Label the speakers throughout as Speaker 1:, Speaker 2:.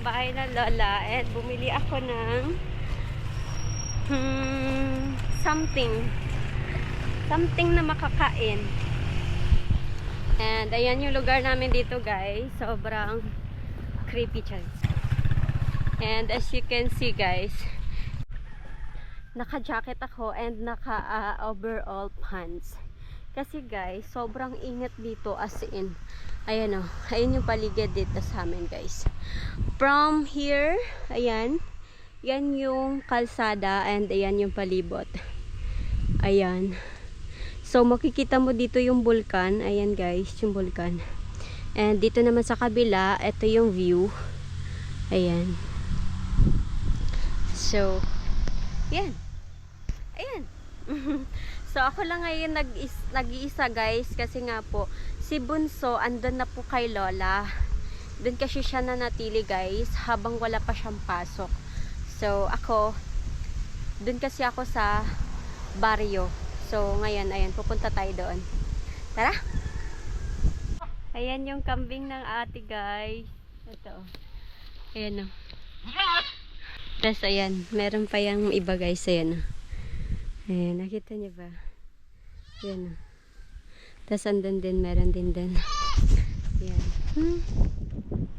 Speaker 1: bahay ng lola at bumili ako ng something na makakain. And ayan yung lugar namin dito, guys. Sobrang creepy chance. And as you can see, guys, naka-jacket ako and naka-overall pants. Kasi guys, sobrang init dito, as in. Ayan o. Ayan yung paligid dito sa amin, guys. From here, ayan. Yan yung kalsada and ayan yung palibot. Ayan. So, makikita mo dito yung bulkan. Ayan guys, yung bulkan. And dito naman sa kabila, ito yung view. Ayan. So, yan. Ayan. So, ako lang ngayon nag-iisa, guys. Kasi nga po, si Bunso, andun na po kay Lola. Doon kasi siya nanatili, guys, habang wala pa siyang pasok. So, ako, doon kasi ako sa baryo. So, ngayon, ayan, pupunta tayo doon. Tara! Ayan yung kambing ng ate, guys. Ito. Ayan o. Tapos, ayan, meron pa yung iba, guys. Ayan o. Ayan, nakita niyo ba? Ayan o. Tapos, andun din, meron din din. Ayan.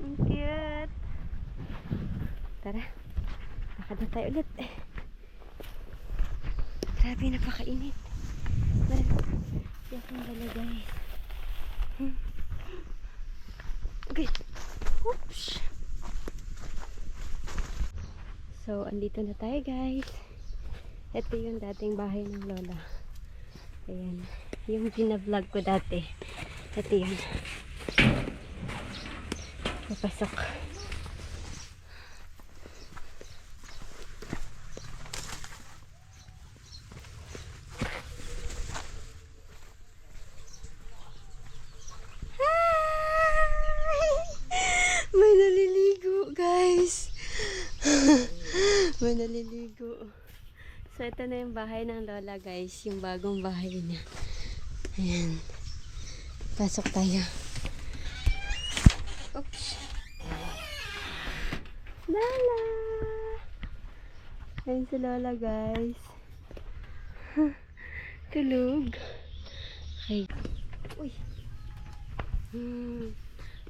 Speaker 1: Ang cute. Tara. Lakad na tayo ulit. Grabe, napakainit. Yan ang dala, guys. Okay. Oops. So, andito na tayo, guys. Ito yung dating bahay ng lola. Ayan. Yung pina-vlog ko dati. Ito yun. Papasok. May naliligo, guys. May naliligo. So, ito na yung bahay ng lola, guys. Yung bagong bahay niya. Ayan. Pasok tayo. Oops. Lola! Ayan si lola, guys. Tulog. Okay. Uy.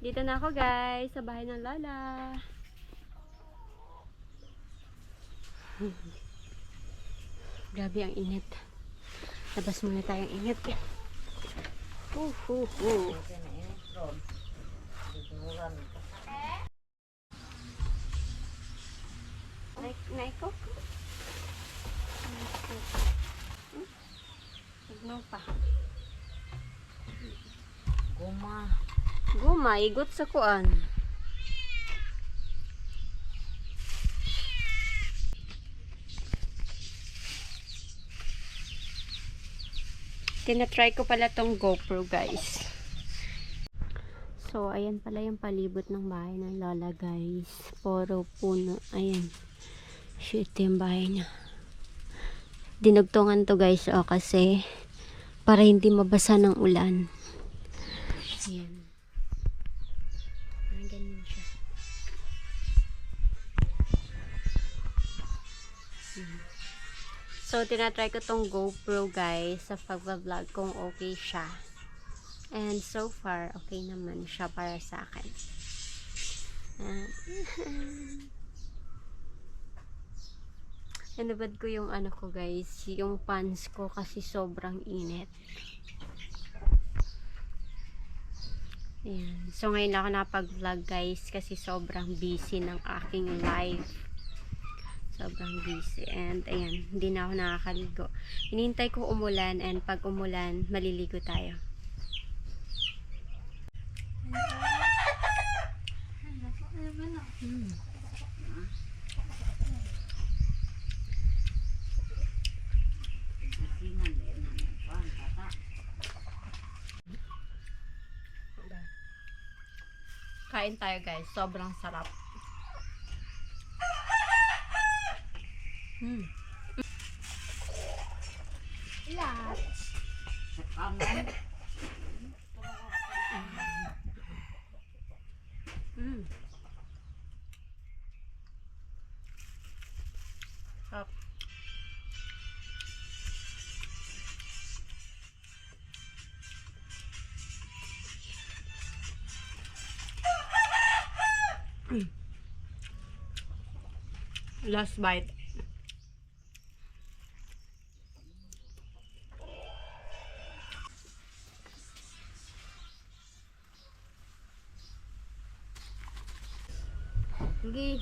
Speaker 1: Dito na ako, guys, sa bahay ng lola. Grabe ang init. Labas muna tayong init. Naiko? Tignan pa. Guma, igot sa kuan. Tinatry ko pala tong GoPro, guys. So, ayan pala yung palibot ng bahay ng lola, guys. Puro puno. Ayan. Shit, yung bahay niya. Dinugtungan to, guys, kasi para hindi mabasa ng ulan. Ayan. Ganyan siya. So, tinatry ko tong GoPro, guys, sa pag-vlog kung okay siya. And so far, okay naman siya para sa akin. Nabad ko yung ano ko, guys, yung pants ko kasi sobrang init. Ayan. So, ngayon ako napag-vlog, guys, kasi sobrang busy ng aking life. Sobrang busy. And, ayan, hindi na ako nakakaligo. Hinihintay ko umulan, and pag umulan, maliligo tayo. Kain tayo, guys. Sobrang sarap.
Speaker 2: Last bite.
Speaker 1: Sige.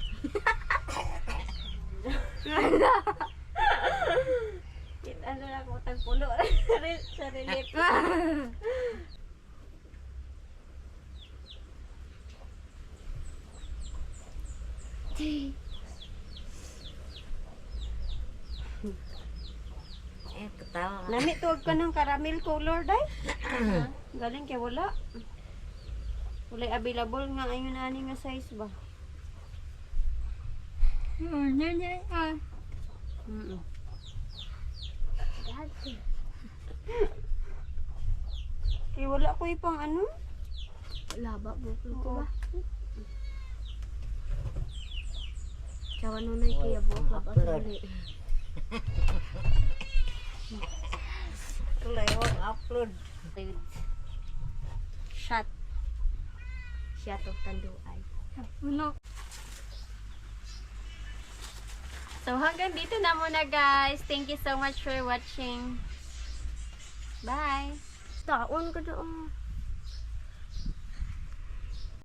Speaker 1: Ano lang ko tagpulo sa relief.
Speaker 2: Eto tawa.
Speaker 1: Nami tuwag ka ng caramel color day. Galing kay wala. Wala available nga ayun ani nga size ba. Kay wala ko ipang ano?
Speaker 2: Wala ba? Bukol ko ba?
Speaker 1: Kawa nunay kaya bukla ba tali.
Speaker 2: Kulay upload.
Speaker 1: Shot. Shot of tanduay.
Speaker 2: Ano?
Speaker 1: So hanggang dito na muna guys. Thank you so much for watching. Bye.
Speaker 2: Taon ka doon.